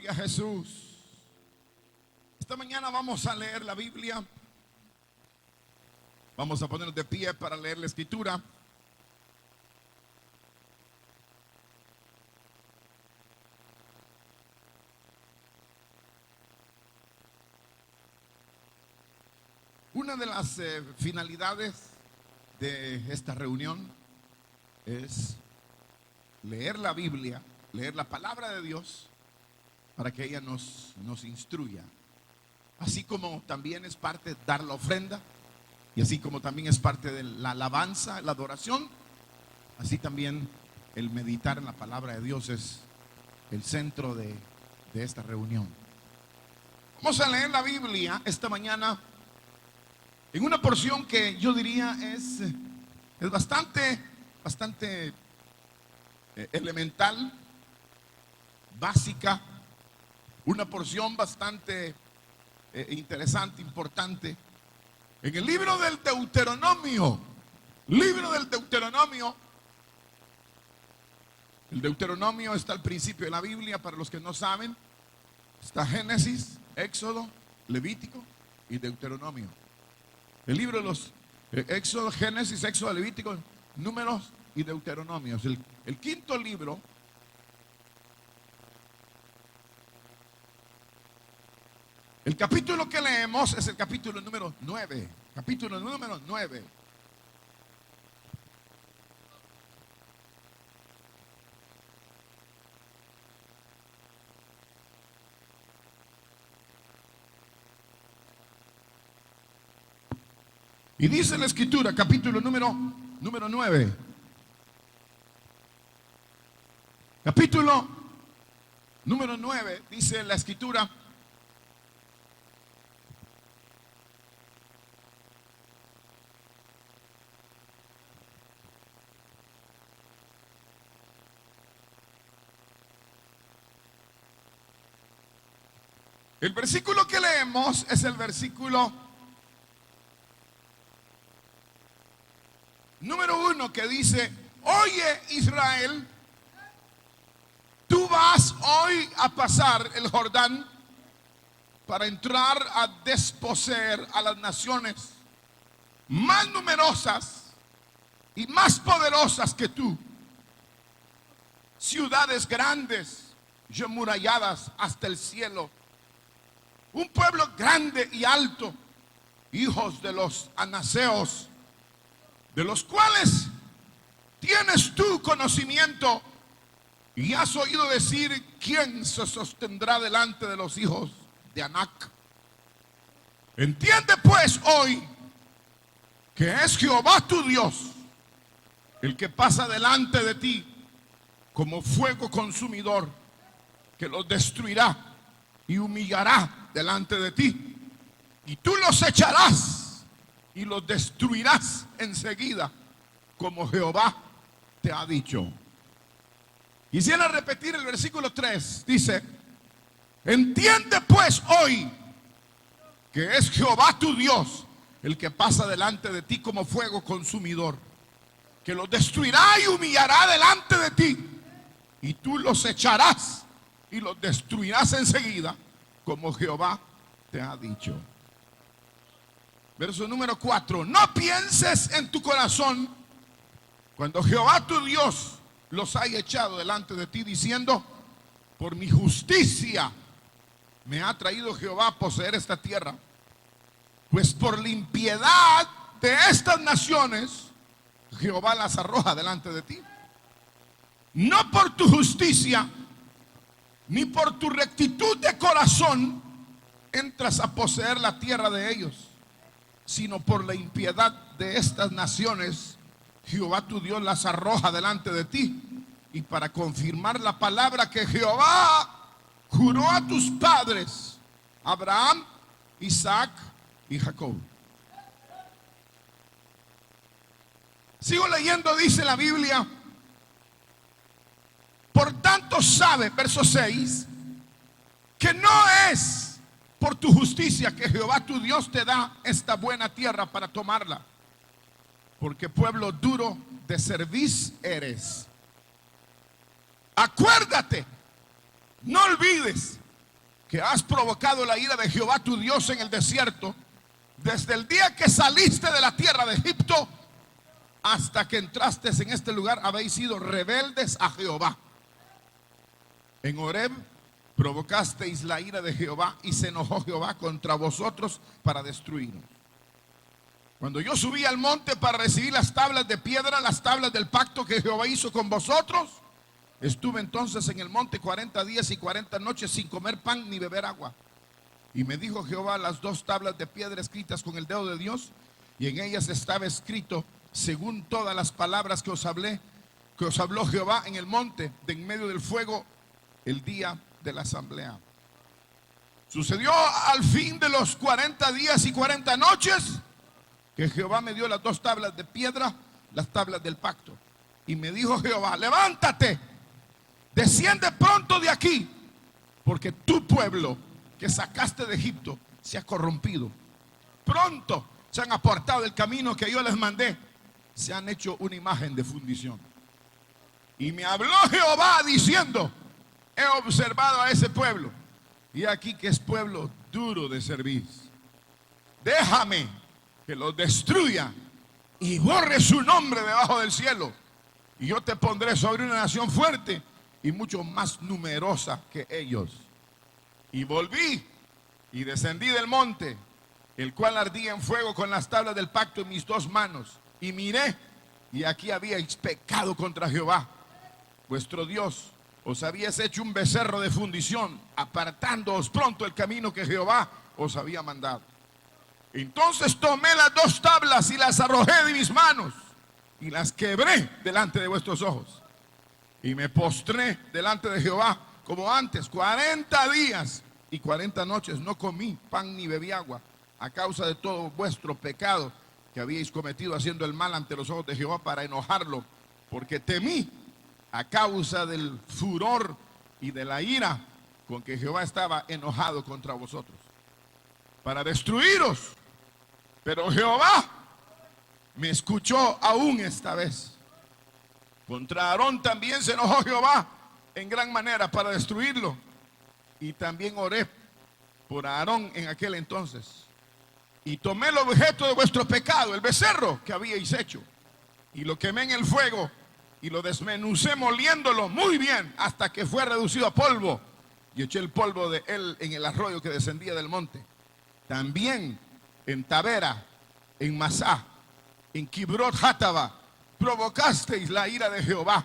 Gloria a Jesús. Esta mañana vamos a leer la Biblia. Vamos a ponernos de pie para leer la Escritura. Una de las finalidades de esta reunión es leer la Biblia, leer la palabra de Dios, para que ella nos instruya. Así como también es parte de dar la ofrenda, y así como también es parte de la alabanza, la adoración, así también el meditar en la palabra de Dios es el centro de esta reunión. Vamos a leer la Biblia esta mañana en una porción que yo diría es bastante elemental, básica, una porción bastante interesante, importante. En el libro del Deuteronomio, el Deuteronomio está al principio de la Biblia. Para los que no saben, está Génesis, Éxodo, Levítico y Deuteronomio. El libro de los Éxodo, Génesis, Éxodo, Levítico, Números y Deuteronomio. Es el quinto libro. El capítulo que leemos es el capítulo número 9. Capítulo número 9. Y dice la Escritura, capítulo número 9. Capítulo número 9, dice la Escritura: el versículo que leemos es el versículo número 1, que dice: oye, Israel, tú vas hoy a pasar el Jordán para entrar a desposeer a las naciones más numerosas y más poderosas que tú, ciudades grandes y amuralladas hasta el cielo, un pueblo grande y alto, hijos de los anaseos, de los cuales tienes tú conocimiento, y has oído decir: ¿quién se sostendrá delante de los hijos de Anac? Entiende pues hoy que es Jehová tu Dios el que pasa delante de ti como fuego consumidor, que los destruirá y humillará delante de ti, y tú los echarás y los destruirás enseguida, como Jehová te ha dicho. Quisiera repetir el versículo 3. Dice: entiende pues hoy que es Jehová tu Dios el que pasa delante de ti como fuego consumidor, que los destruirá y humillará delante de ti, y tú los echarás y los destruirás enseguida, como Jehová te ha dicho. Verso número 4: no pienses en tu corazón cuando Jehová tu Dios los haya echado delante de ti, diciendo: por mi justicia me ha traído Jehová a poseer esta tierra. Pues por la impiedad de estas naciones Jehová las arroja delante de ti. No por tu justicia ni por tu rectitud de corazón entras a poseer la tierra de ellos, sino por la impiedad de estas naciones Jehová tu Dios las arroja delante de ti, y para confirmar la palabra que Jehová juró a tus padres, Abraham, Isaac y Jacob. Sigo leyendo, dice la Biblia: por tanto sabe, verso 6, que no es por tu justicia que Jehová tu Dios te da esta buena tierra para tomarla, porque pueblo duro de cerviz eres. Acuérdate, no olvides que has provocado la ira de Jehová tu Dios en el desierto, desde el día que saliste de la tierra de Egipto hasta que entraste en este lugar, habéis sido rebeldes a Jehová. En Horeb provocasteis la ira de Jehová y se enojó Jehová contra vosotros para destruirnos. Cuando yo subí al monte para recibir las tablas de piedra, las tablas del pacto que Jehová hizo con vosotros, estuve entonces en el monte 40 días y 40 noches sin comer pan ni beber agua. Y me dijo Jehová, las 2 tablas de piedra escritas con el dedo de Dios, y en ellas estaba escrito según todas las palabras que os habló Jehová en el monte de en medio del fuego el día de la asamblea. Sucedió al fin de los 40 días y 40 noches que Jehová me dio las 2 tablas de piedra, las tablas del pacto. Y me dijo Jehová, levántate, desciende pronto de aquí, porque tu pueblo que sacaste de Egipto se ha corrompido. Pronto se han apartado del camino que yo les mandé, se han hecho una imagen de fundición. Y me habló Jehová diciendo, he observado a ese pueblo, y aquí que es pueblo duro de servir. Déjame que los destruya y borre su nombre debajo del cielo, y yo te pondré sobre una nación fuerte y mucho más numerosa que ellos. Y volví y descendí del monte, el cual ardía en fuego con las tablas del pacto en mis 2 manos, y miré, y aquí habíais pecado contra Jehová vuestro Dios. Os habíais hecho un becerro de fundición, apartándoos pronto el camino que Jehová os había mandado. Entonces tomé las 2 tablas y las arrojé de mis manos y las quebré delante de vuestros ojos. Y me postré delante de Jehová como antes, 40 días y 40 noches no comí pan ni bebí agua, a causa de todo vuestro pecado que habíais cometido haciendo el mal ante los ojos de Jehová, para enojarlo, porque temí a causa del furor y de la ira con que Jehová estaba enojado contra vosotros, para destruiros. Pero Jehová me escuchó aún esta vez. Contra Aarón también se enojó Jehová en gran manera para destruirlo. Y también oré por Aarón en aquel entonces. Y tomé el objeto de vuestro pecado, el becerro que habíais hecho, y lo quemé en el fuego y lo desmenucé moliéndolo muy bien hasta que fue reducido a polvo. Y eché el polvo de él en el arroyo que descendía del monte. También en Tabera, en Masá, en Kibrot Hataba, provocasteis la ira de Jehová.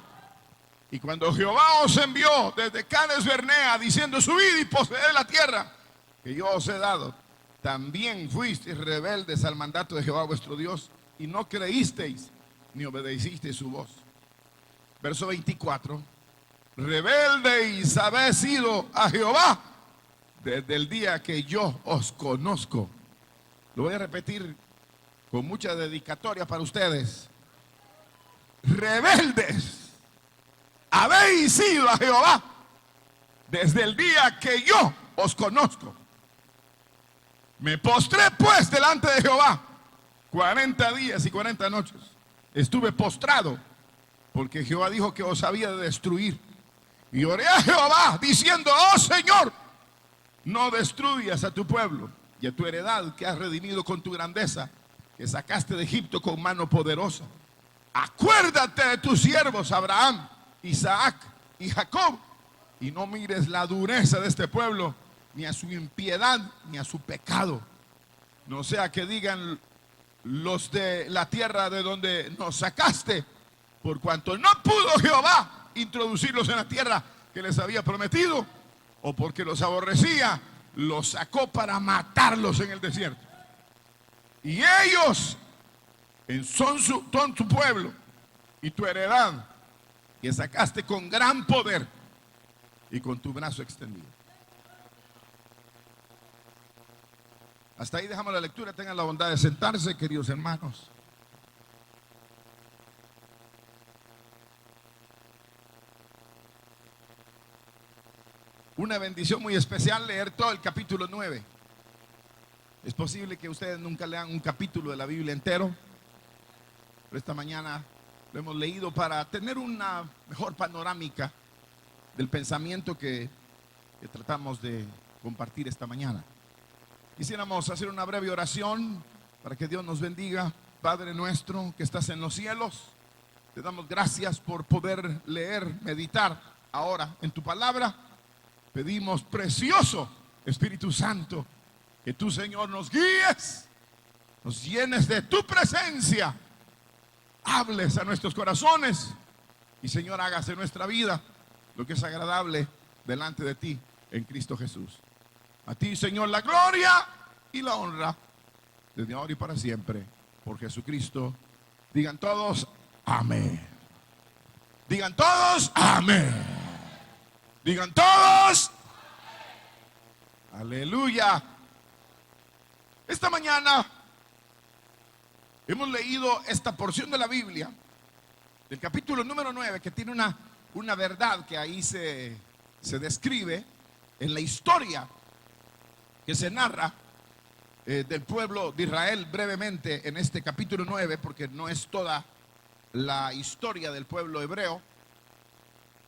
Y cuando Jehová os envió desde Cades Bernea, diciendo, subid y poseed la tierra que yo os he dado, también fuisteis rebeldes al mandato de Jehová vuestro Dios, y no creísteis ni obedecisteis su voz. Verso 24. Rebeldes habéis sido a Jehová desde el día que yo os conozco. Lo voy a repetir con mucha dedicatoria para ustedes. Rebeldes habéis sido a Jehová desde el día que yo os conozco. Me postré pues delante de Jehová 40 días y 40 noches. Estuve postrado porque Jehová dijo que os había de destruir. Y oré a Jehová diciendo, oh Señor, no destruyas a tu pueblo y a tu heredad que has redimido con tu grandeza, que sacaste de Egipto con mano poderosa. Acuérdate de tus siervos Abraham, Isaac y Jacob, y no mires la dureza de este pueblo, ni a su impiedad, ni a su pecado. No sea que digan los de la tierra de donde nos sacaste, por cuanto no pudo Jehová introducirlos en la tierra que les había prometido, o porque los aborrecía, los sacó para matarlos en el desierto. Y ellos son tu pueblo y tu heredad, que sacaste con gran poder y con tu brazo extendido. Hasta ahí dejamos la lectura. Tengan la bondad de sentarse, queridos hermanos. Una bendición muy especial leer todo el capítulo 9. Es posible que ustedes nunca lean un capítulo de la Biblia entero, pero esta mañana lo hemos leído para tener una mejor panorámica del pensamiento que tratamos de compartir esta mañana. Quisiéramos hacer una breve oración para que Dios nos bendiga. Padre nuestro que estás en los cielos, te damos gracias por poder leer, meditar ahora en tu palabra. Pedimos, precioso Espíritu Santo, que tú, Señor, nos guíes, nos llenes de tu presencia, hables a nuestros corazones y, Señor, hagas en nuestra vida lo que es agradable delante de ti en Cristo Jesús. A ti, Señor, la gloria y la honra desde ahora y para siempre, por Jesucristo. Digan todos, amén. Digan todos, amén. Digan todos, aleluya. Esta mañana hemos leído esta porción de la Biblia, del capítulo número 9, que tiene una verdad que ahí se describe en la historia que se narra del pueblo de Israel brevemente en este capítulo 9, porque no es toda la historia del pueblo hebreo.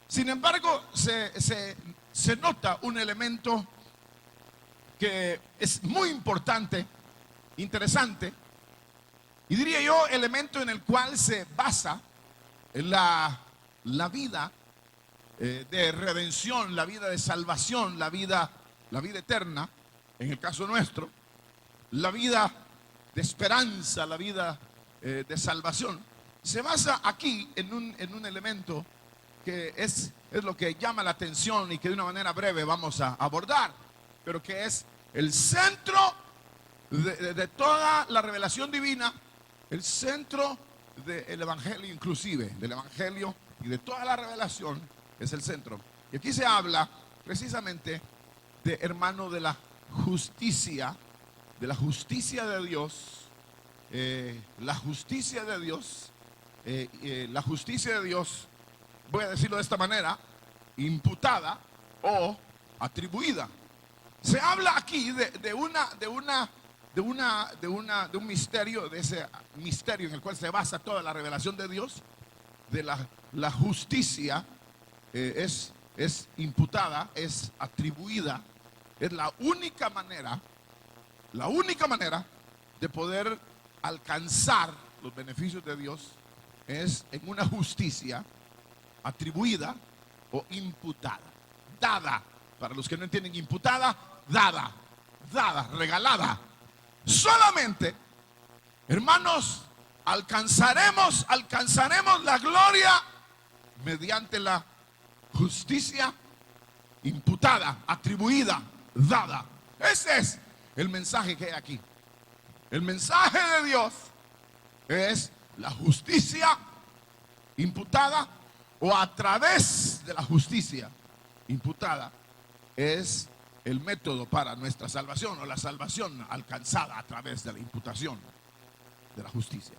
Sin embargo, se nota un elemento que es muy importante, interesante, y diría yo, elemento en el cual se basa la vida de redención, la vida de salvación, la vida eterna, en el caso nuestro, la vida de esperanza, la vida de salvación. Se basa aquí en un elemento que es lo que llama la atención y que de una manera breve vamos a abordar, pero que es el centro de toda la revelación divina, el centro del Evangelio, inclusive del Evangelio y de toda la revelación, es el centro. Y aquí se habla precisamente de, hermano, de la justicia de Dios, la justicia de Dios, la justicia de Dios, voy a decirlo de esta manera, imputada o atribuida. Se habla aquí de un misterio, de ese misterio en el cual se basa toda la revelación de Dios, de la justicia. Es imputada, es atribuida. Es la única manera de poder alcanzar los beneficios de Dios, es en una justicia atribuida o imputada, dada. Para los que no entienden, imputada, dada, regalada. Solamente, hermanos, alcanzaremos la gloria mediante la justicia imputada, atribuida, dada. Ese es el mensaje que hay aquí. El mensaje de Dios es la justicia imputada, o a través de la justicia imputada es el método para nuestra salvación, o la salvación alcanzada a través de la imputación de la justicia.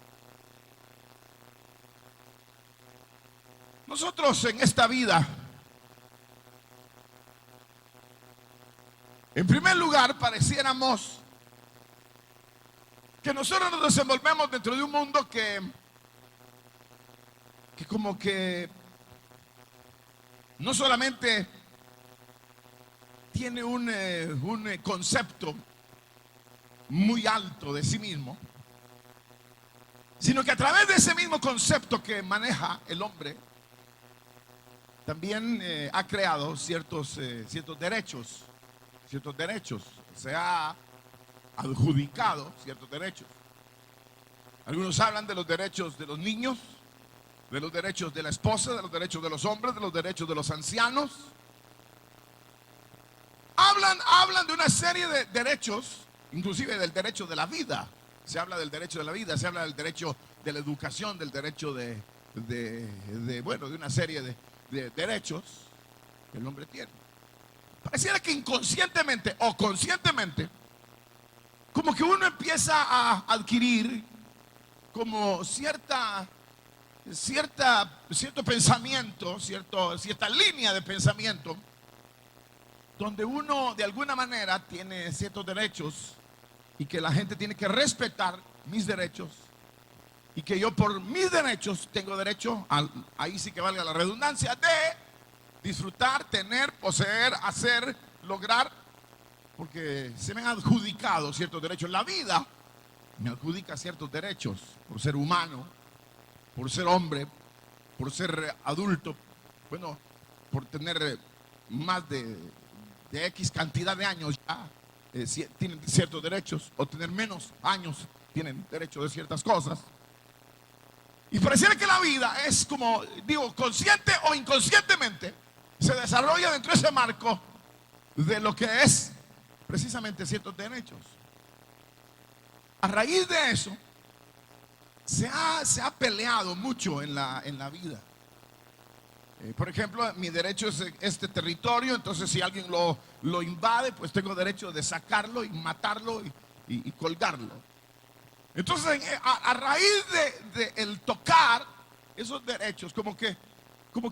Nosotros en esta vida, en primer lugar, pareciéramos que nosotros nos desenvolvemos dentro de un mundo que como que no solamente tiene un concepto muy alto de sí mismo, sino que a través de ese mismo concepto que maneja el hombre, también ha creado ciertos derechos, se ha adjudicado ciertos derechos. Algunos hablan de los derechos de los niños, de los derechos de la esposa, de los derechos de los hombres, de los derechos de los ancianos. Hablan de una serie de derechos, inclusive del derecho de la vida. Se habla del derecho de la vida, se habla del derecho de la educación, del derecho de una serie de derechos que el hombre tiene. Pareciera que inconscientemente o conscientemente, como que uno empieza a adquirir como cierto pensamiento, cierta línea de pensamiento, donde uno de alguna manera tiene ciertos derechos y que la gente tiene que respetar mis derechos, y que yo por mis derechos tengo derecho, ahí sí que valga la redundancia, de disfrutar, tener, poseer, hacer, lograr porque se me han adjudicado ciertos derechos. La vida me adjudica ciertos derechos por ser humano, por ser hombre, por ser adulto, bueno, por tener más de X cantidad de años ya, tienen ciertos derechos, o tener menos años tienen derecho de ciertas cosas. Y pareciera que la vida es, como digo, consciente o inconscientemente, se desarrolla dentro de ese marco de lo que es precisamente ciertos derechos. A raíz de eso, se ha peleado mucho en la vida. Por ejemplo, mi derecho es este territorio, entonces si alguien lo invade, pues tengo derecho de sacarlo y matarlo y colgarlo. Entonces, a raíz de el tocar esos derechos, como que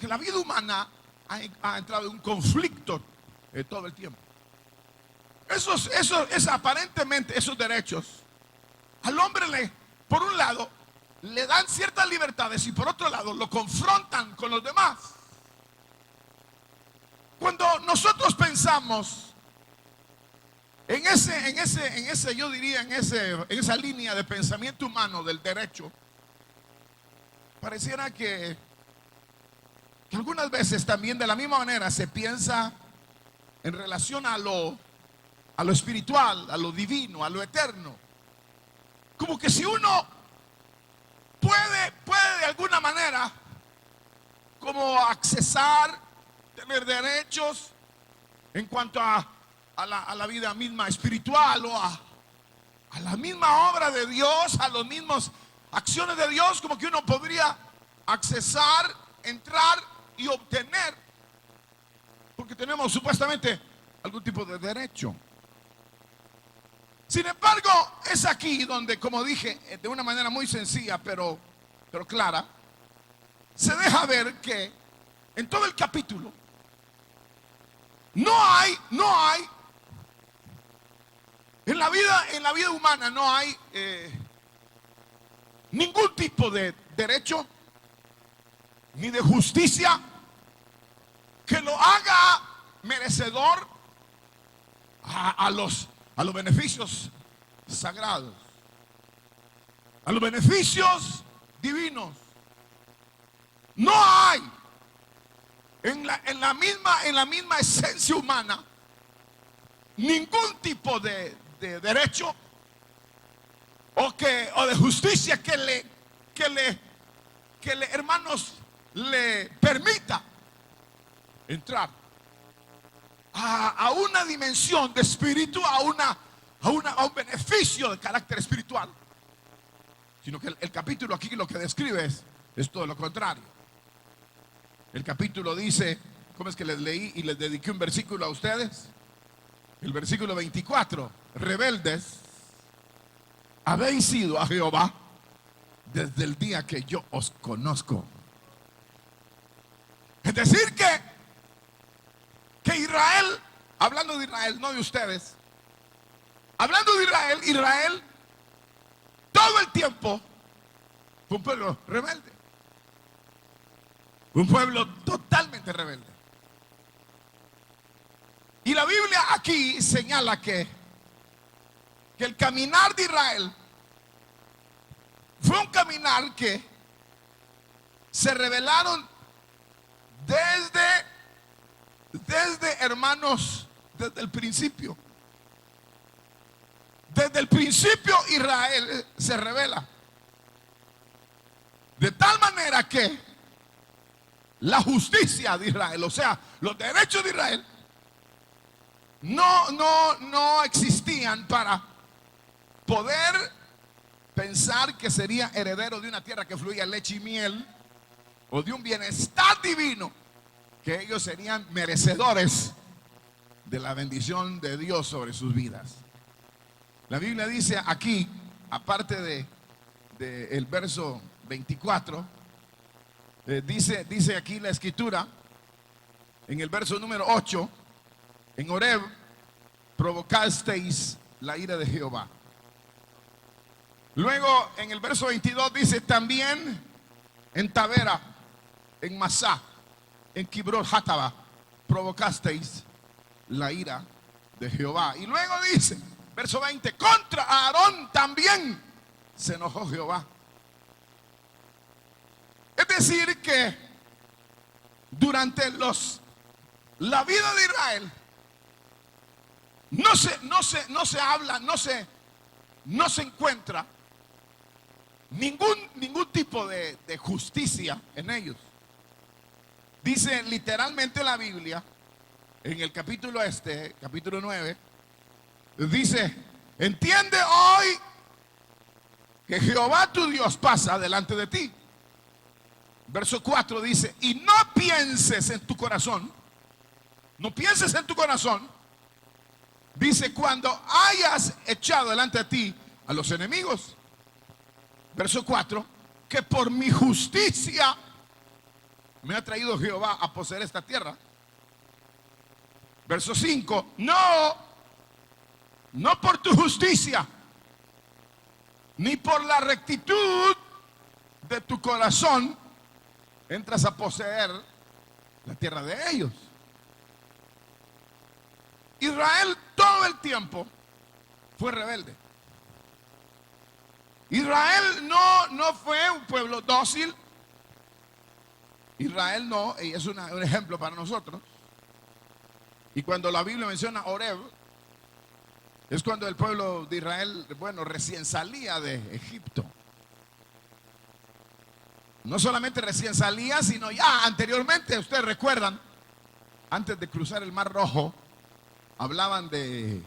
la vida humana ha entrado en un conflicto todo el tiempo. Aparentemente esos derechos al hombre por un lado, le dan ciertas libertades y por otro lado lo confrontan con los demás. Cuando nosotros pensamos en ese, yo diría, en esa línea de pensamiento humano del derecho, pareciera que algunas veces también de la misma manera se piensa en relación a lo espiritual, a lo divino, a lo eterno. Como que si uno puede de alguna manera como accesar, tener derechos en cuanto a la vida misma espiritual o a la misma obra de Dios, a las mismas acciones de Dios, como que uno podría accesar, entrar y obtener, porque tenemos supuestamente algún tipo de derecho. Sin embargo, es aquí donde, como dije, de una manera muy sencilla, pero clara, se deja ver que en todo el capítulo no hay en la vida humana no hay ningún tipo de derecho ni de justicia que lo haga merecedor a los beneficios sagrados, a los beneficios divinos. No hay en la misma esencia humana ningún tipo de derecho o de justicia que le hermanos le permita entrar a una dimensión de espíritu, a un beneficio de carácter espiritual, sino que el capítulo aquí lo que describe es todo lo contrario. El capítulo dice, ¿cómo es que les leí y les dediqué un versículo a ustedes? El versículo 24: rebeldes habéis sido a Jehová desde el día que yo os conozco. Es decir que Israel, hablando de Israel, no de ustedes, hablando de Israel todo el tiempo fue un pueblo rebelde, un pueblo totalmente rebelde. Y la Biblia aquí señala que el caminar de Israel fue un caminar que se rebelaron desde hermanos, desde el principio. Desde el principio Israel se rebela. De tal manera que la justicia de Israel, o sea, los derechos de Israel, no existían para poder pensar que sería heredero de una tierra que fluía leche y miel, o de un bienestar divino, que ellos serían merecedores de la bendición de Dios sobre sus vidas. La Biblia dice aquí, aparte de el verso 24, dice aquí la escritura, en el verso número 8, en Horeb provocasteis la ira de Jehová. Luego en el verso 22 dice, también en Tabera, en Masá, en Kibroth Hataba, provocasteis la ira de Jehová. Y luego dice, verso 20, contra Aarón también se enojó Jehová. Es decir que durante la vida de Israel no se habla, no se encuentra ningún tipo de justicia en ellos. Dice literalmente la Biblia, en el capítulo 9, dice, entiende hoy que Jehová tu Dios pasa delante de ti. Verso 4 dice, y no pienses en tu corazón, dice, cuando hayas echado delante de ti a los enemigos. Verso 4, que por mi justicia me ha traído Jehová a poseer esta tierra. Verso 5, no por tu justicia, ni por la rectitud de tu corazón entras a poseer la tierra de ellos. Israel todo el tiempo fue rebelde. Israel no fue un pueblo dócil. Israel no, y es un ejemplo para nosotros. Y cuando la Biblia menciona Oreb, es cuando el pueblo de Israel, recién salía de Egipto. No solamente recién salía, sino ya anteriormente, ustedes recuerdan, antes de cruzar el Mar Rojo, hablaban de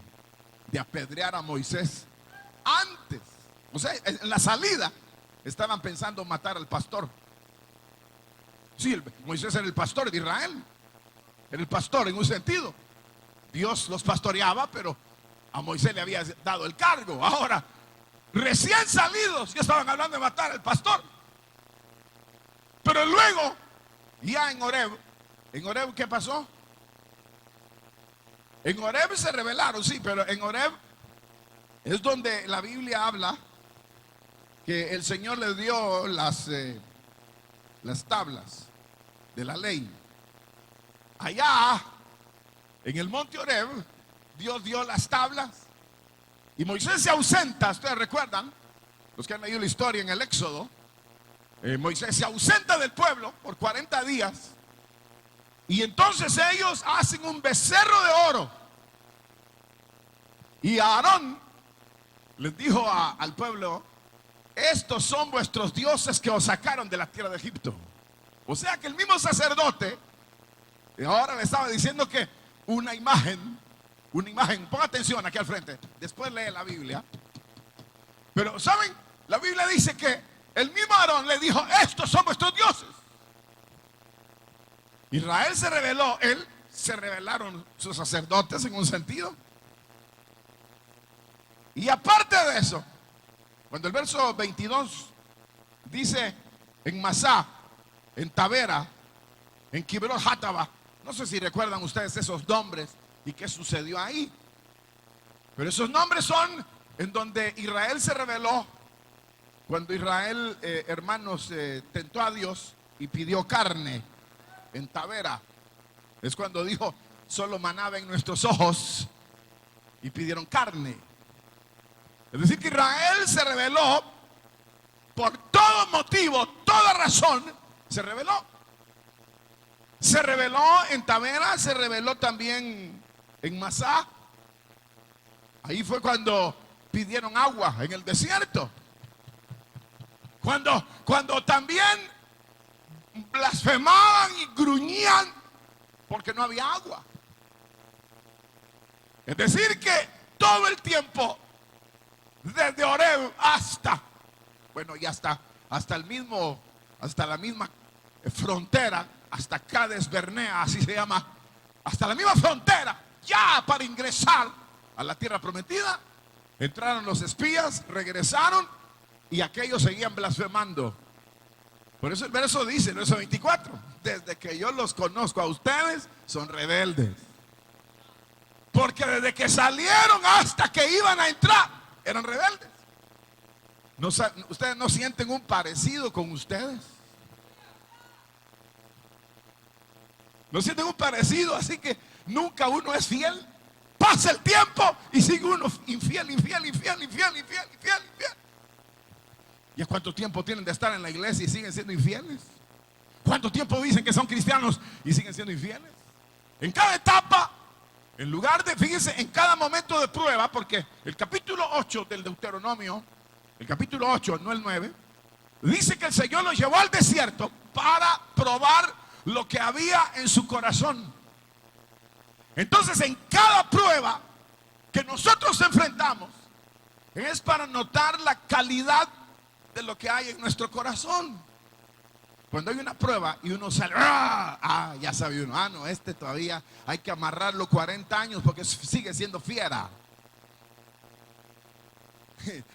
apedrear a Moisés. Antes, o sea, en la salida, estaban pensando matar al pastor. Sí, Moisés era el pastor de Israel. Era el pastor en un sentido. Dios los pastoreaba, pero a Moisés le había dado el cargo. Ahora, recién salidos, ya estaban hablando de matar al pastor. Pero luego, ya en Oreb, ¿qué pasó? En Oreb se rebelaron, sí, pero en Oreb es donde la Biblia habla que el Señor les dio las tablas de la ley. Allá, en el monte Oreb, Dios dio las tablas y Moisés se ausenta. Ustedes recuerdan, los que han leído la historia en el Éxodo, Moisés se ausenta del pueblo por 40 días y entonces ellos hacen un becerro de oro y Aarón les dijo al pueblo, estos son vuestros dioses que os sacaron de la tierra de Egipto. O sea que el mismo sacerdote ahora le estaba diciendo que una imagen, ponga atención aquí al frente, después lee la Biblia. Pero ¿saben? La Biblia dice que el mismo Aarón le dijo, estos son vuestros dioses. Israel se rebeló, se rebelaron sus sacerdotes en un sentido. Y aparte de eso, cuando el verso 22 dice en Masá, en Tabera, en Kibroth Hatava, no sé si recuerdan ustedes esos nombres y qué sucedió ahí. Pero esos nombres son en donde Israel se rebeló. Cuando Israel, hermanos, tentó a Dios y pidió carne en Tabera. Es cuando dijo, solo maná en nuestros ojos, y pidieron carne. Es decir que Israel se rebeló por todo motivo, toda razón, se rebeló. Se rebeló en Tabera, se rebeló también en Masá. Ahí fue cuando pidieron agua en el desierto. Cuando también blasfemaban y gruñían porque no había agua. Es decir que todo el tiempo, desde Oreb hasta la misma frontera, hasta Cades Bernea, así se llama, hasta la misma frontera, ya para ingresar a la tierra prometida, entraron los espías, regresaron y aquellos seguían blasfemando. Por eso el verso dice, el verso 24, desde que yo los conozco a ustedes, son rebeldes. Porque desde que salieron hasta que iban a entrar, eran rebeldes. ¿Ustedes no sienten un parecido con ustedes? ¿No sienten un parecido? Así que nunca uno es fiel. pasa el tiempo y sigue uno infiel. ¿Y a cuánto tiempo tienen de estar en la iglesia y siguen siendo infieles? ¿Cuánto tiempo dicen que son cristianos y siguen siendo infieles? En cada etapa, en lugar de, fíjense, en cada momento de prueba, porque el capítulo 8 del Deuteronomio, el capítulo 8, no el 9, dice que el Señor los llevó al desierto para probar lo que había en su corazón. Entonces, en cada prueba que nosotros enfrentamos, es para notar la calidad de lo que hay en nuestro corazón. Cuando hay una prueba y uno sale, ya sabe uno, no, este todavía hay que amarrarlo 40 años porque sigue siendo fiera.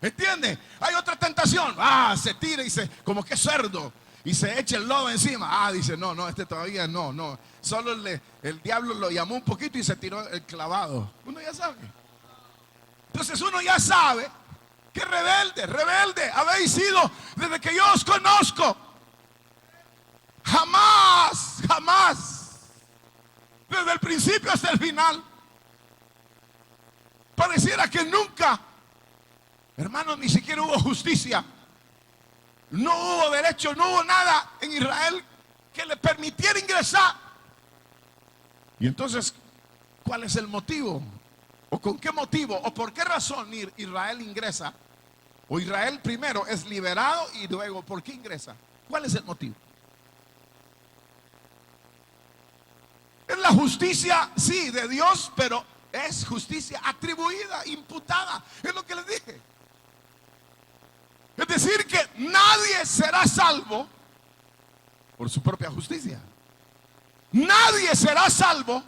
¿Entiende? Hay otra tentación, se tira y como que cerdo, y se echa el lodo encima. Dice, no, este todavía no. Solo el diablo lo llamó un poquito y se tiró el clavado. Uno ya sabe. Entonces uno ya sabe que rebelde habéis sido desde que yo os conozco. Jamás, desde el principio hasta el final, pareciera que nunca, hermanos, ni siquiera hubo justicia, no hubo derecho, no hubo nada en Israel que le permitiera ingresar. Y entonces, ¿cuál es el motivo? ¿O con qué motivo? ¿O por qué razón Israel ingresa? ¿O Israel primero es liberado y luego por qué ingresa? ¿Cuál es el motivo? Es la justicia, sí, de Dios, pero es justicia atribuida, imputada. Es lo que les dije. Es decir, que nadie será salvo por su propia justicia. Nadie será salvo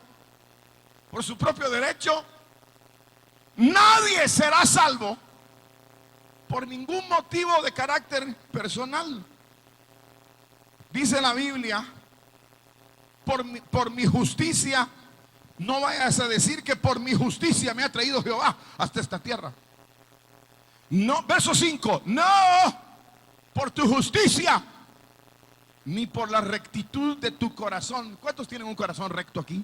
por su propio derecho. Nadie será salvo por ningún motivo de carácter personal. Dice la Biblia, por mi justicia, no vayas a decir que por mi justicia me ha traído Jehová hasta esta tierra. No, verso 5, no por tu justicia, ni por la rectitud de tu corazón. ¿Cuántos tienen un corazón recto aquí?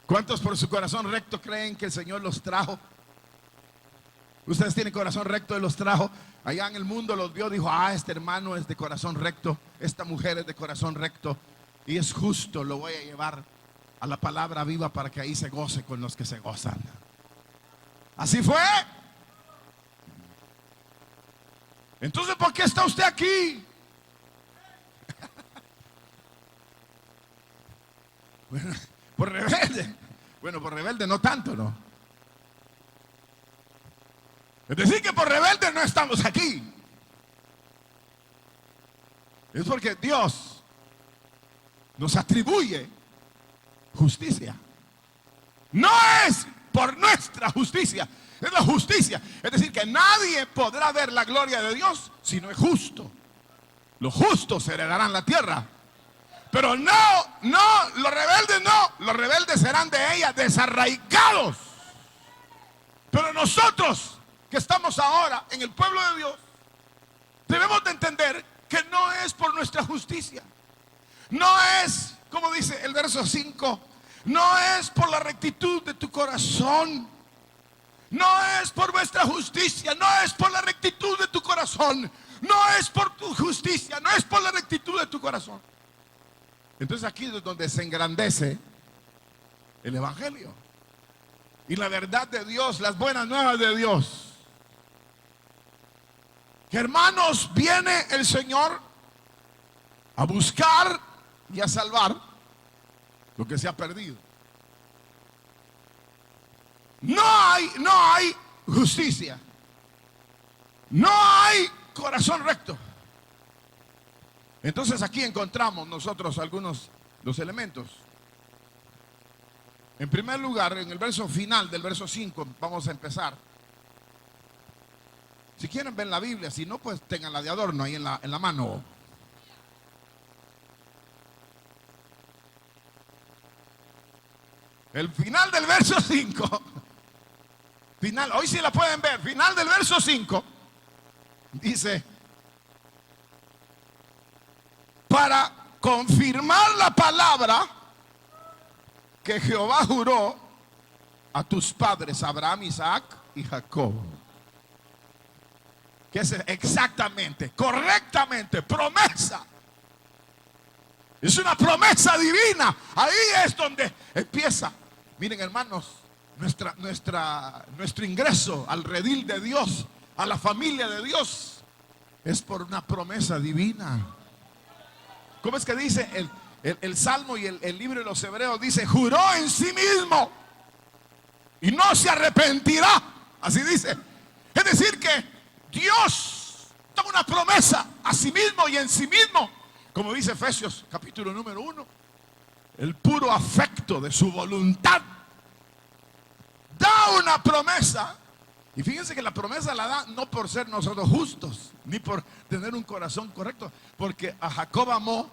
¿Cuántos por su corazón recto creen que el Señor los trajo? Ustedes tienen corazón recto y los trajo. Allá en el mundo los vio, dijo, este hermano es de corazón recto, esta mujer es de corazón recto y es justo, lo voy a llevar a la palabra viva para que ahí se goce con los que se gozan. Así fue. Entonces, ¿por qué está usted aquí? Bueno, por rebelde. Bueno, por rebelde no tanto, ¿no? Es decir, que por rebelde no estamos aquí. Es porque Dios nos atribuye justicia. No es por nuestra justicia, es la justicia. Es decir, que nadie podrá ver la gloria de Dios si no es justo. Los justos heredarán la tierra. Pero los rebeldes serán de ella desarraigados. Pero nosotros que estamos ahora en el pueblo de Dios, debemos de entender que no es por nuestra justicia. No es, como dice el verso 5, no es por la rectitud de tu corazón. No es por vuestra justicia, no es por la rectitud de tu corazón. No es por tu justicia, no es por la rectitud de tu corazón. Entonces aquí es donde se engrandece el evangelio y la verdad de Dios, las buenas nuevas de Dios. Que hermanos, viene el Señor a buscar y a salvar lo que se ha perdido. No hay justicia. No hay corazón recto. Entonces aquí encontramos nosotros algunos los elementos. En primer lugar, en el verso final del verso 5, vamos a empezar. Si quieren ven la Biblia, si no, pues tenganla de adorno ahí en la mano. El final del verso 5. Final, hoy sí la pueden ver. Final del verso 5. Dice: para confirmar la palabra que Jehová juró a tus padres, Abraham, Isaac y Jacob. Que es exactamente, correctamente, promesa. Es una promesa divina. Ahí es donde empieza. Miren, hermanos, nuestro ingreso al redil de Dios, a la familia de Dios, es por una promesa divina. ¿Cómo es que dice el Salmo y el libro de los Hebreos? Dice, juró en sí mismo y no se arrepentirá. Así dice. Es decir que Dios toma una promesa a sí mismo y en sí mismo, como dice Efesios capítulo número 1, el puro afecto de su voluntad da una promesa. Y fíjense que la promesa la da no por ser nosotros justos, ni por tener un corazón correcto, porque a Jacob amó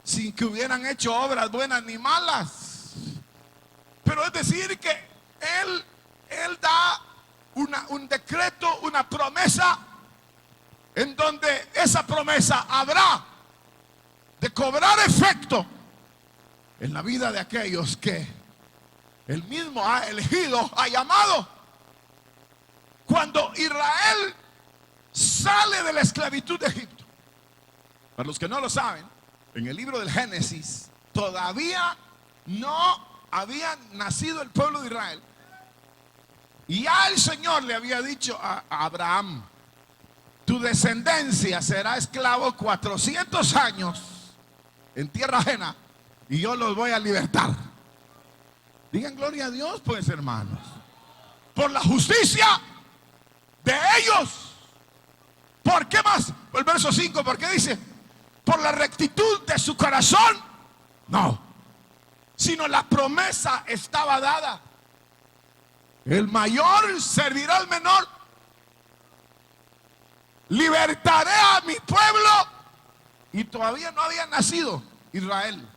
sin que hubieran hecho obras buenas ni malas. Pero es decir que él da un decreto, una promesa, en donde esa promesa habrá de cobrar efecto en la vida de aquellos que él mismo ha elegido, ha llamado. Cuando Israel sale de la esclavitud de Egipto, para los que no lo saben, en el libro del Génesis todavía no había nacido el pueblo de Israel. Y ya el Señor le había dicho a Abraham, tu descendencia será esclavo 400 años en tierra ajena y yo los voy a libertar. Digan gloria a Dios, pues, hermanos. Por la justicia de ellos. ¿Por qué más? El verso 5, ¿por qué dice? Por la rectitud de su corazón. No, sino la promesa estaba dada. El mayor servirá al menor. Libertaré a mi pueblo. Y todavía no había nacido Israel.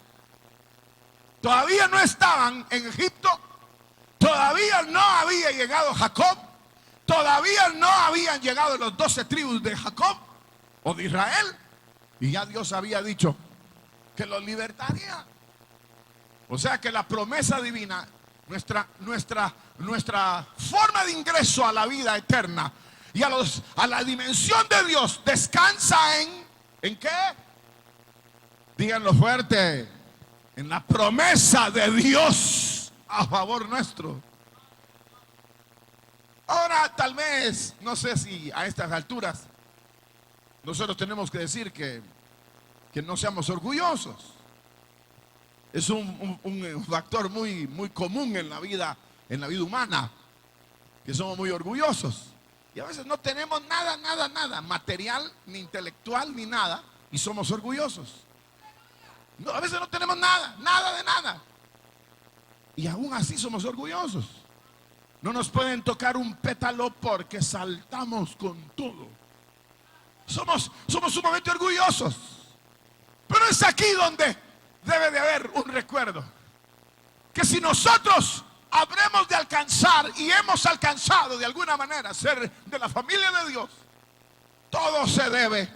Todavía no estaban en Egipto. Todavía no había llegado Jacob. Todavía no habían llegado los 12 tribus de Jacob o de Israel. Y ya Dios había dicho que los libertaría. O sea que la promesa divina, nuestra forma de ingreso a la vida eterna y a la dimensión de Dios descansa ¿en qué? Díganlo fuerte. En la promesa de Dios a favor nuestro. Ahora tal vez, no sé si a estas alturas nosotros tenemos que decir que no seamos orgullosos. Es un factor muy común en la vida humana, que somos muy orgullosos. Y a veces no tenemos nada, material, ni intelectual, ni nada, y somos orgullosos. No, a veces no tenemos nada de nada. Y aún así somos orgullosos. No nos pueden tocar un pétalo porque saltamos con todo. Somos sumamente orgullosos. Pero es aquí donde debe de haber un recuerdo. Que si nosotros habremos de alcanzar y hemos alcanzado de alguna manera ser de la familia de Dios, todo se debe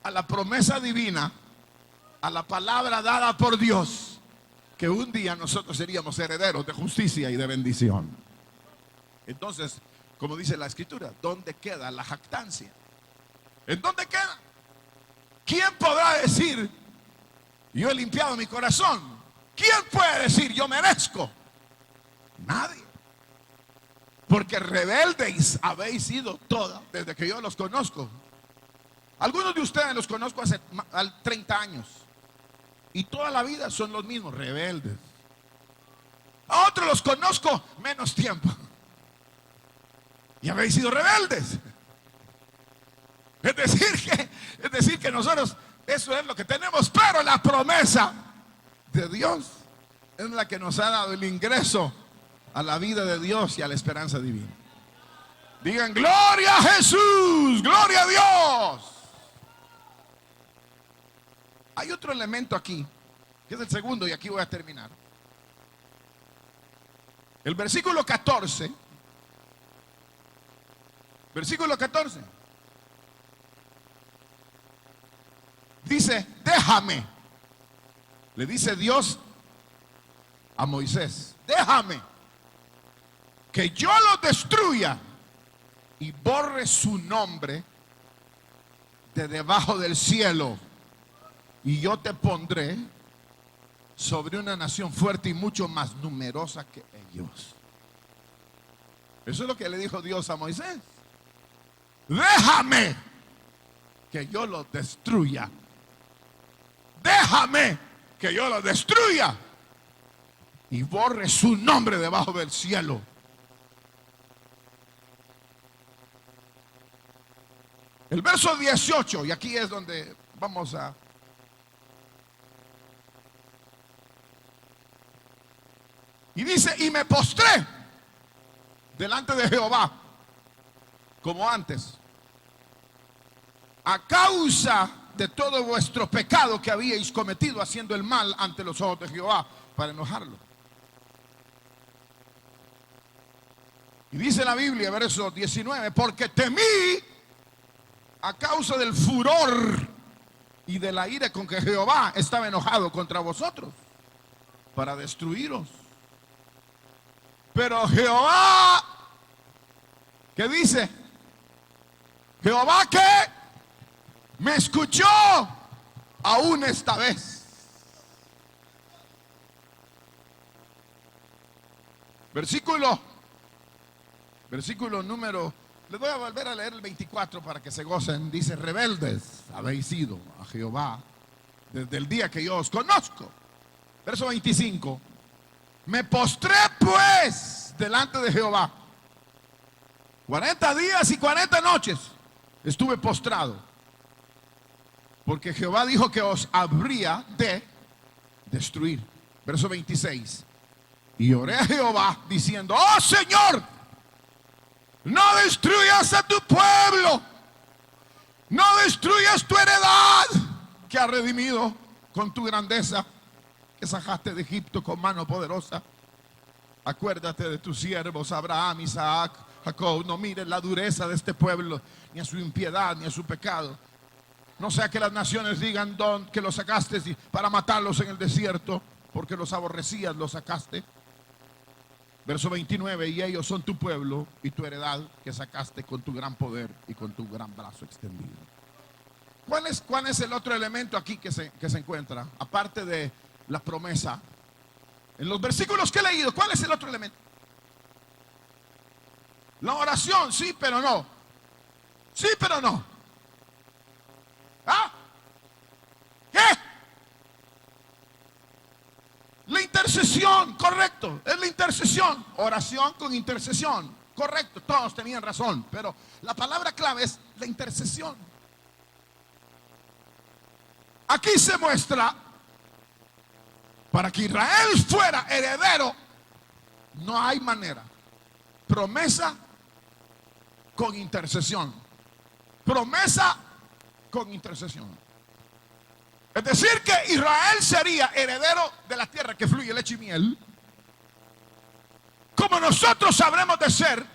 a la promesa divina, a la palabra dada por Dios, que un día nosotros seríamos herederos de justicia y de bendición. Entonces, como dice la Escritura, ¿dónde queda la jactancia? ¿En dónde queda? ¿Quién podrá decir, yo he limpiado mi corazón? ¿Quién puede decir, yo merezco? Nadie. Porque rebeldes habéis sido todos desde que yo los conozco. Algunos de ustedes los conozco hace 30 años. Y toda la vida son los mismos, rebeldes. A otros los conozco menos tiempo. Y habéis sido rebeldes. Es decir que nosotros, eso es lo que tenemos. Pero la promesa de Dios es la que nos ha dado el ingreso a la vida de Dios y a la esperanza divina. Digan, gloria a Jesús, gloria a Dios. Hay otro elemento aquí, que es el segundo, y aquí voy a terminar. El versículo 14. Versículo 14. Dice, déjame. Le dice Dios a Moisés: déjame que yo lo destruya y borre su nombre de debajo del cielo, y yo te pondré sobre una nación fuerte y mucho más numerosa que ellos. Eso es lo que le dijo Dios a Moisés: déjame que yo lo destruya. Déjame que yo lo destruya y borre su nombre debajo del cielo. El verso 18, y aquí es donde vamos a... Y dice: y me postré delante de Jehová como antes, a causa de todo vuestro pecado que habíais cometido haciendo el mal ante los ojos de Jehová, para enojarlo. Y dice la Biblia, verso 19: porque temí a causa del furor y de la ira con que Jehová estaba enojado contra vosotros, para destruiros. Pero Jehová, ¿qué dice? Jehová, ¿qué? Me escuchó aún esta vez. Versículo número, les voy a volver a leer el 24 para que se gocen. Dice: rebeldes habéis sido a Jehová desde el día que yo os conozco. Verso 25: me postré pues delante de Jehová 40 días y 40 noches estuve postrado, porque Jehová dijo que os habría de destruir. Verso 26: y oré a Jehová diciendo: oh Señor, no destruyas a tu pueblo, no destruyas tu heredad que has redimido con tu grandeza, que sacaste de Egipto con mano poderosa. Acuérdate de tus siervos Abraham, Isaac, Jacob. No mires la dureza de este pueblo, ni a su impiedad, ni a su pecado. No sea que las naciones digan que los sacaste para matarlos en el desierto, porque los aborrecías, los sacaste. Verso 29: y ellos son tu pueblo y tu heredad, que sacaste con tu gran poder y con tu gran brazo extendido. ¿Cuál es el otro elemento aquí que se encuentra? Aparte de la promesa, en los versículos que he leído, ¿cuál es el otro elemento? La oración, sí, pero no. Sí, pero no. ¿Ah? ¿Qué? La intercesión, correcto, es la intercesión. Oración con intercesión, correcto, todos tenían razón, pero la palabra clave es la intercesión. Aquí se muestra, para que Israel fuera heredero, no hay manera. Promesa con intercesión. Promesa con intercesión. Es decir, que Israel sería heredero de la tierra que fluye leche y miel, como nosotros sabremos de ser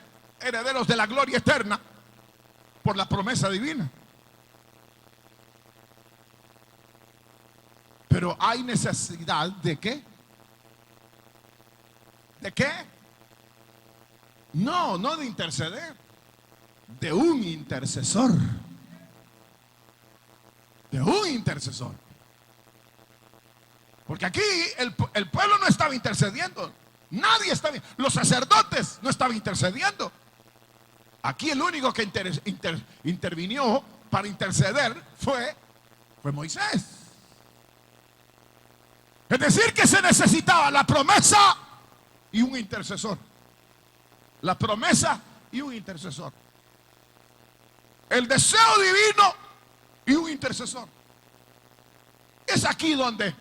herederos de la gloria eterna por la promesa divina. Pero hay necesidad de ¿qué? ¿De qué? No de interceder, de un intercesor. De un intercesor. Porque aquí el pueblo no estaba intercediendo. Nadie estaba. Los sacerdotes no estaban intercediendo. Aquí el único que intervinió para interceder fue Moisés. Es decir, que se necesitaba la promesa y un intercesor. La promesa y un intercesor. El deseo divino y un intercesor. Es aquí donde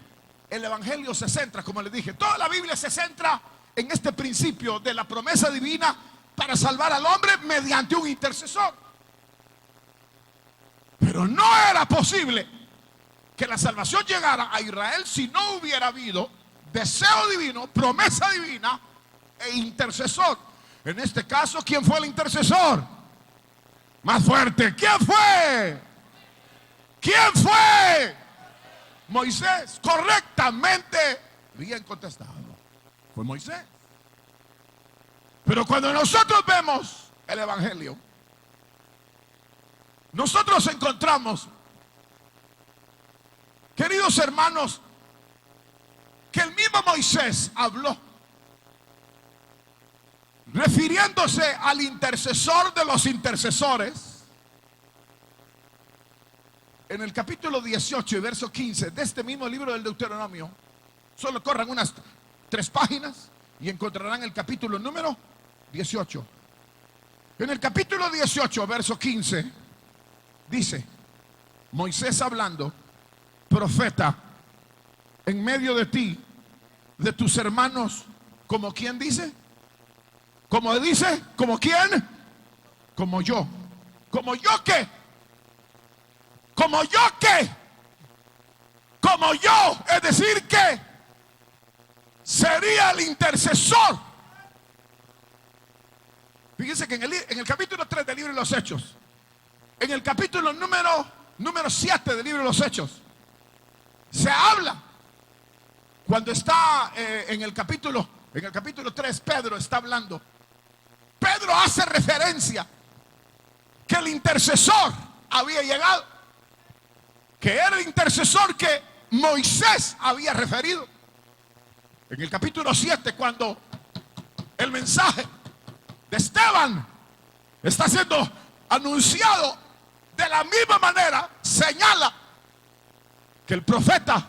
el evangelio se centra, como les dije. Toda la Biblia se centra en este principio de la promesa divina para salvar al hombre mediante un intercesor. Pero no era posible que la salvación llegara a Israel si no hubiera habido deseo divino, promesa divina e intercesor. En este caso, ¿quién fue el intercesor? Más fuerte, ¿quién fue? ¿Quién fue? Moisés. Correctamente, bien contestado. fue Moisés. Pero cuando nosotros vemos el Evangelio, nosotros encontramos, queridos hermanos, que el mismo Moisés habló refiriéndose al intercesor de los intercesores. En el capítulo 18 y verso 15 de este mismo libro del Deuteronomio, solo corran unas 3 páginas y encontrarán el capítulo número 18. En el capítulo 18, verso 15, dice: Moisés hablando, profeta en medio de ti, de tus hermanos, como quien dice, como dice, como quién, como yo. Como yo qué, como yo qué, como yo, es decir que sería el intercesor. Fíjense que en el capítulo 3 del libro de los Hechos, en el capítulo número 7 del libro de los Hechos, se habla, cuando está en el capítulo 3, Pedro está hablando. Pedro hace referencia que el intercesor había llegado, que era el intercesor que Moisés había referido. En el capítulo 7, cuando el mensaje de Esteban está siendo anunciado, de la misma manera señala que el profeta,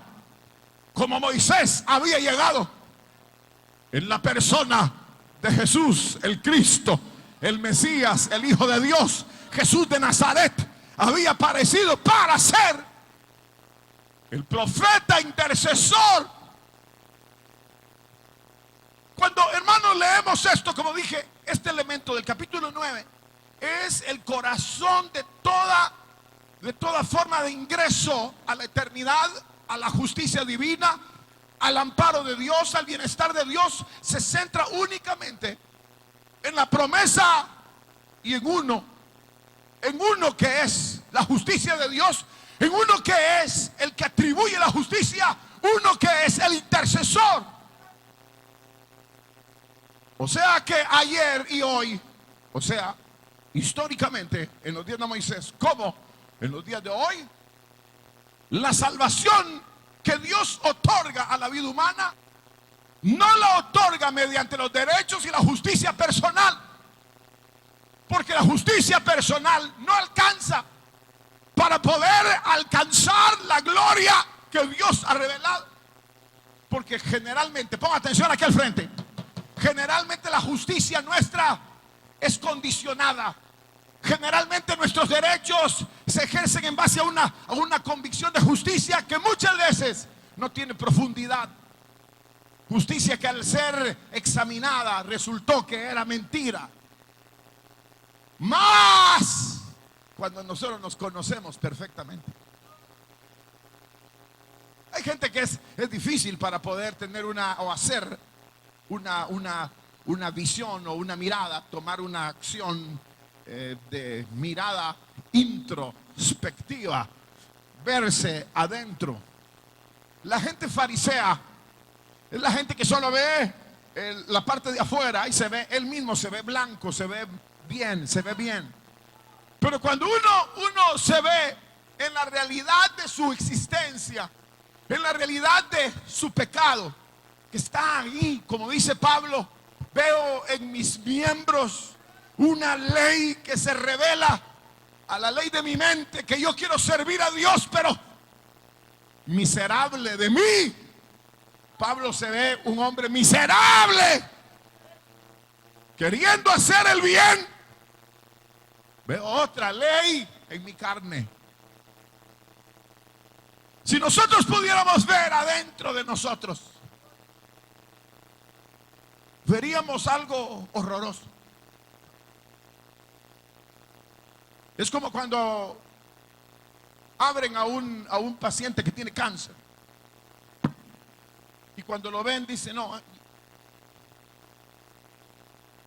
como Moisés, había llegado en la persona de Jesús, el Cristo, el Mesías, el Hijo de Dios. Jesús de Nazaret había aparecido para ser el profeta intercesor. Cuando, hermanos, leemos esto, como dije, este elemento del capítulo 9 es el corazón de toda forma de ingreso a la eternidad, a la justicia divina, al amparo de Dios, al bienestar de Dios. Se centra únicamente en la promesa y en uno que es la justicia de Dios, en uno que es el que atribuye la justicia, uno que es el intercesor. O sea que ayer y hoy, o sea, históricamente, en los días de Moisés, como en los días de hoy, la salvación que Dios otorga a la vida humana no la otorga mediante los derechos y la justicia personal, porque la justicia personal no alcanza para poder alcanzar la gloria que Dios ha revelado. Porque generalmente, ponga atención aquí al frente, generalmente la justicia nuestra es condicionada. Generalmente nuestros derechos se ejercen en base a una convicción de justicia que muchas veces no tiene profundidad. Justicia que al ser examinada resultó que era mentira. Más cuando nosotros nos conocemos perfectamente. Hay gente que es difícil para poder tener o hacer una visión o una mirada, tomar una acción de mirada introspectiva, verse adentro. La gente farisea es la gente que solo ve la parte de afuera y se ve, él mismo se ve blanco, se ve bien, se ve bien. Pero cuando uno se ve en la realidad de su existencia, en la realidad de su pecado, que está ahí, como dice Pablo, veo en mis miembros una ley que se revela a la ley de mi mente, que yo quiero servir a Dios, pero miserable de mí. Pablo se ve un hombre miserable, queriendo hacer el bien. Veo otra ley en mi carne. Si nosotros pudiéramos ver adentro de nosotros, veríamos algo horroroso. Es como cuando abren a un paciente que tiene cáncer y cuando lo ven dicen: no,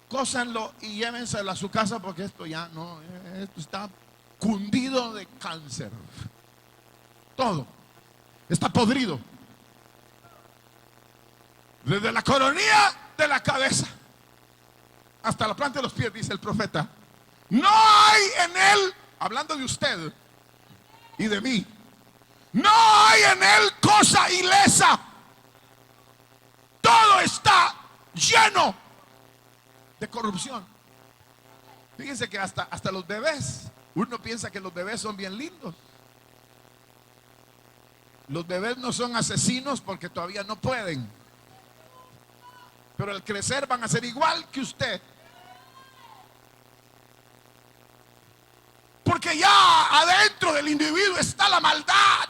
cósanlo y llévenselo a su casa porque esto ya no, esto está cundido de cáncer. Todo está podrido. Desde la coronilla de la cabeza hasta la planta de los pies, dice el profeta, no hay en él, hablando de usted y de mí, no hay en él cosa ilesa. Todo está lleno de corrupción. Fíjense que hasta los bebés, uno piensa que los bebés son bien lindos. Los bebés no son asesinos porque todavía no pueden, pero al crecer van a ser igual que usted, porque ya adentro del individuo está la maldad,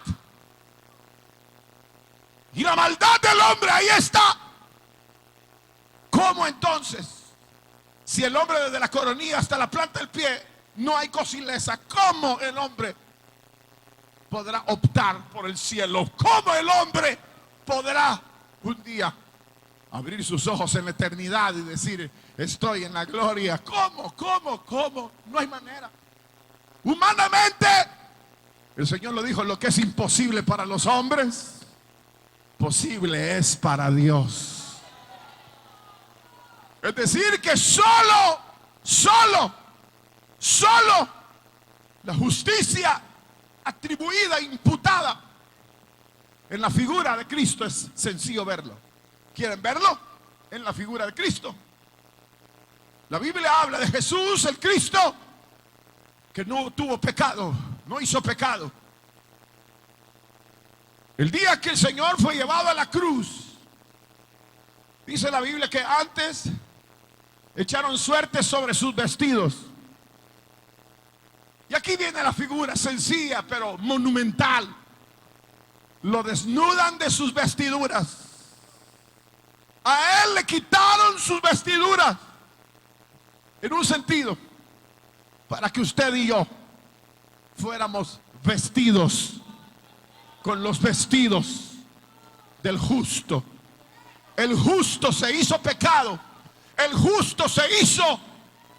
y la maldad del hombre ahí está. ¿Cómo entonces, si el hombre desde la coronilla hasta la planta del pie no hay cosa ilesa, cómo el hombre podrá optar por el cielo? ¿Cómo el hombre podrá un día abrir sus ojos en la eternidad y decir, estoy en la gloria? ¿Cómo? No hay manera. Humanamente, el Señor lo dijo, lo que es imposible para los hombres, posible es para Dios. Es decir, que solo la justicia atribuida, imputada en la figura de Cristo es sencillo verlo. ¿Quieren verlo? En la figura de Cristo. La Biblia habla de Jesús, el Cristo, que no tuvo pecado, no hizo pecado. El día que el Señor fue llevado a la cruz, dice la Biblia que antes echaron suerte sobre sus vestidos. Y aquí viene la figura sencilla pero monumental. Lo desnudan de sus vestiduras. A él le quitaron sus vestiduras, en un sentido, para que usted y yo fuéramos vestidos con los vestidos del justo. El justo se hizo pecado. El justo se hizo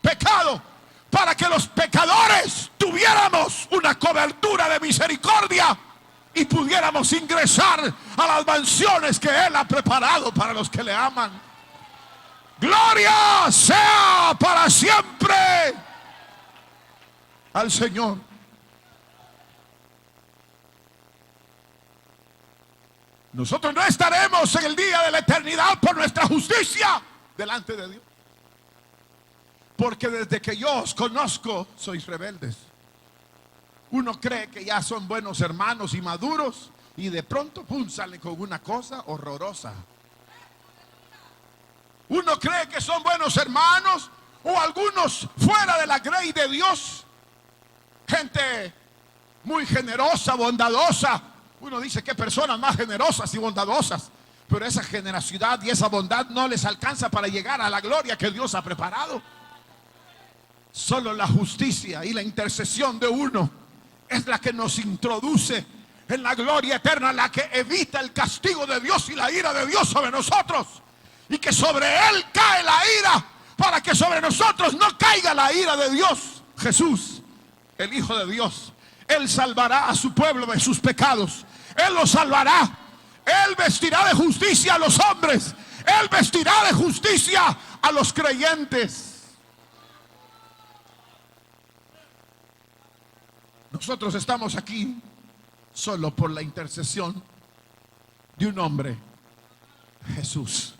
pecado para que los pecadores tuviéramos una cobertura de misericordia y pudiéramos ingresar a las mansiones que Él ha preparado para los que le aman. Gloria sea para siempre al Señor. Nosotros no estaremos en el día de la eternidad por nuestra justicia delante de Dios, porque desde que yo os conozco sois rebeldes. Uno cree que ya son buenos hermanos y maduros, y de pronto pum, sale con una cosa horrorosa. Uno cree que son buenos hermanos, o algunos fuera de la grey de Dios, gente muy generosa, bondadosa. Uno dice, qué personas más generosas y bondadosas, pero esa generosidad y esa bondad no les alcanza para llegar a la gloria que Dios ha preparado. Solo la justicia y la intercesión de uno es la que nos introduce en la gloria eterna, la que evita el castigo de Dios y la ira de Dios sobre nosotros, y que sobre Él cae la ira para que sobre nosotros no caiga la ira de Dios. Jesús, el Hijo de Dios, Él salvará a su pueblo de sus pecados. Él los salvará. Él vestirá de justicia a los hombres. Él vestirá de justicia a los creyentes. Nosotros estamos aquí solo por la intercesión de un hombre, Jesús.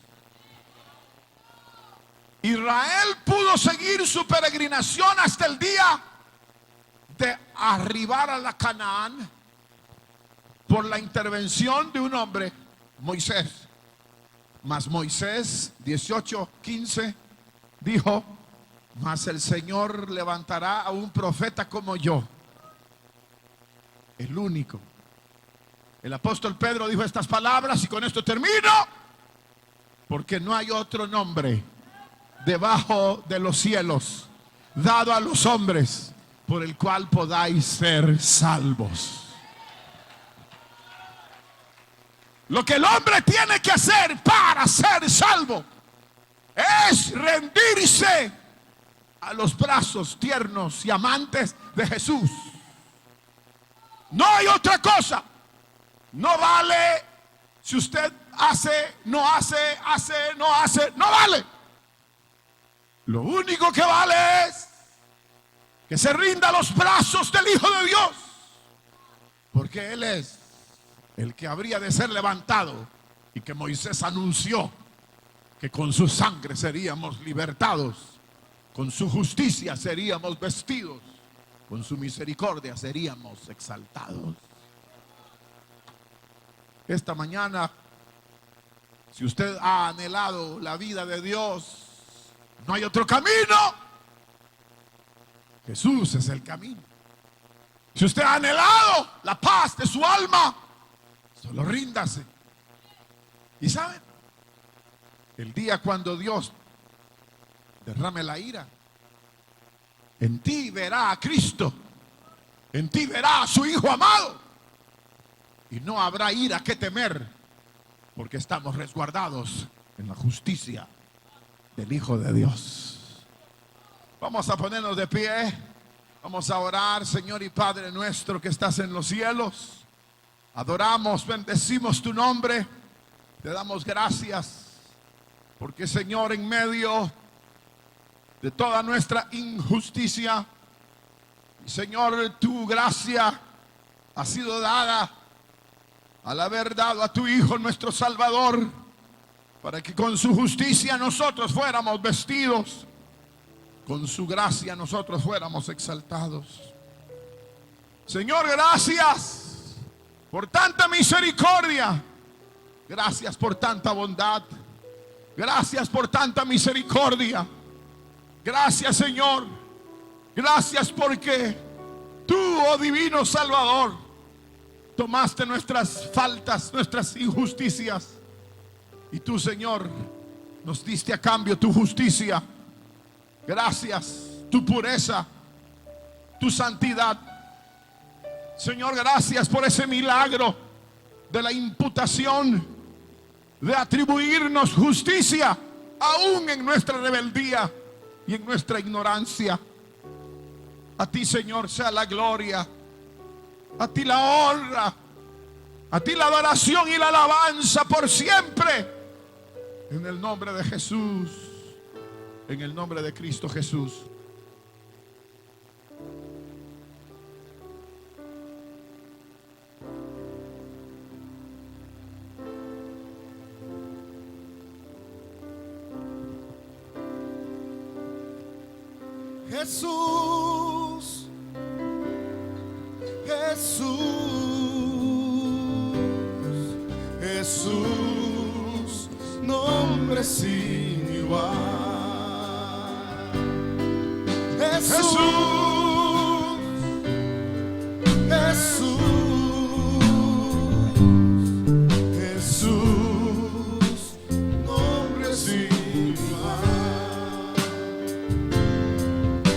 Israel pudo seguir su peregrinación hasta el día de arribar a la Canaán por la intervención de un hombre, Moisés. Mas Moisés 18:15 dijo, mas el Señor levantará a un profeta como yo, el único. El apóstol Pedro dijo estas palabras, y con esto termino: porque no hay otro nombre debajo de los cielos dado a los hombres por el cual podáis ser salvos. Lo que el hombre tiene que hacer para ser salvo es rendirse a los brazos tiernos y amantes de Jesús. No hay otra cosa. No vale si usted no vale. Lo único que vale es que se rinda a los brazos del Hijo de Dios, porque Él es el que habría de ser levantado y que Moisés anunció que con su sangre seríamos libertados, con su justicia seríamos vestidos, con su misericordia seríamos exaltados. Esta mañana, si usted ha anhelado la vida de Dios, no hay otro camino. Jesús es el camino. Si usted ha anhelado la paz de su alma, solo ríndase. Y saben, el día cuando Dios derrame la ira, en ti verá a Cristo, en ti verá a su Hijo amado, y no habrá ira que temer, porque estamos resguardados en la justicia del Hijo de Dios. Vamos a ponernos de pie, vamos a orar. Señor y Padre nuestro que estás en los cielos, adoramos, bendecimos tu nombre, te damos gracias, porque Señor, en medio de toda nuestra injusticia, Señor, tu gracia ha sido dada al haber dado a tu Hijo nuestro Salvador, para que con su justicia nosotros fuéramos vestidos, con su gracia nosotros fuéramos exaltados. Señor, gracias por tanta misericordia, gracias por tanta bondad, gracias por tanta misericordia. Gracias, Señor, gracias porque tú, oh divino Salvador, tomaste nuestras faltas, nuestras injusticias, y tú, Señor, nos diste a cambio tu justicia. Gracias, tu pureza, tu santidad. Señor, gracias por ese milagro de la imputación, de atribuirnos justicia aún en nuestra rebeldía y en nuestra ignorancia. A ti, Señor, sea la gloria, a ti la honra, a ti la adoración y la alabanza por siempre. En el nombre de Jesús, en el nombre de Cristo Jesús. Jesús, Jesús, Jesús, nombre sin igual. Jesús, Jesús, Jesús, nombre sin igual.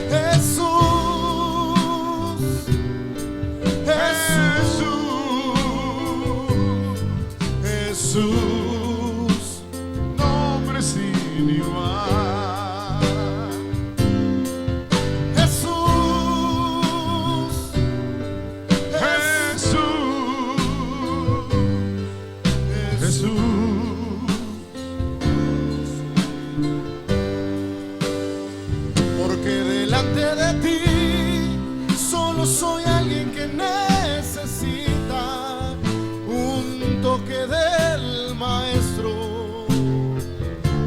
Jesús, Jesús, Jesús, nombre sin igual. Jesús, Jesús, Jesús. Porque delante de ti solo soy alguien que necesita un toque del Maestro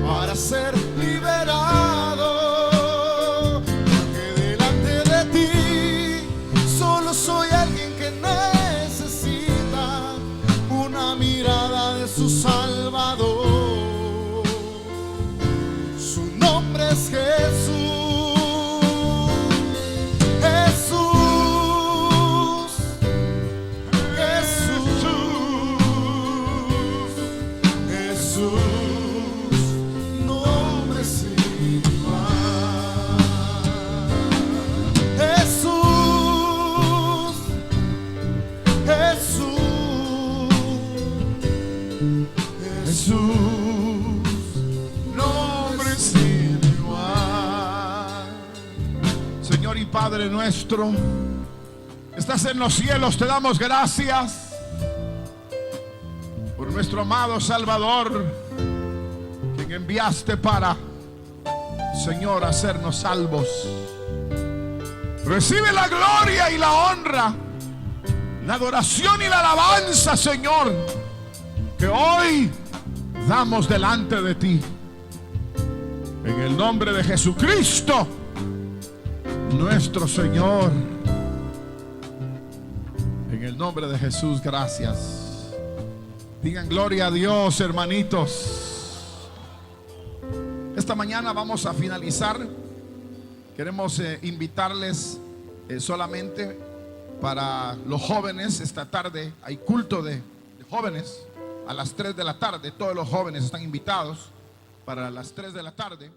para ser liberado. Porque delante de ti solo soy alguien que necesita una mirada de su Salvador. Su nombre es Jesús. Señor y Padre nuestro, estás en los cielos, te damos gracias por nuestro amado Salvador, quien enviaste para, Señor, hacernos salvos. Recibe la gloria y la honra, la adoración y la alabanza, Señor, que hoy damos delante de ti. En el nombre de Jesucristo, nuestro Señor. En el nombre de Jesús, gracias. Digan gloria a Dios, hermanitos. Esta mañana vamos a finalizar. Queremos invitarles solamente para los jóvenes. Esta tarde hay culto de jóvenes a las 3 de la tarde. Todos los jóvenes están invitados para las 3 de la tarde.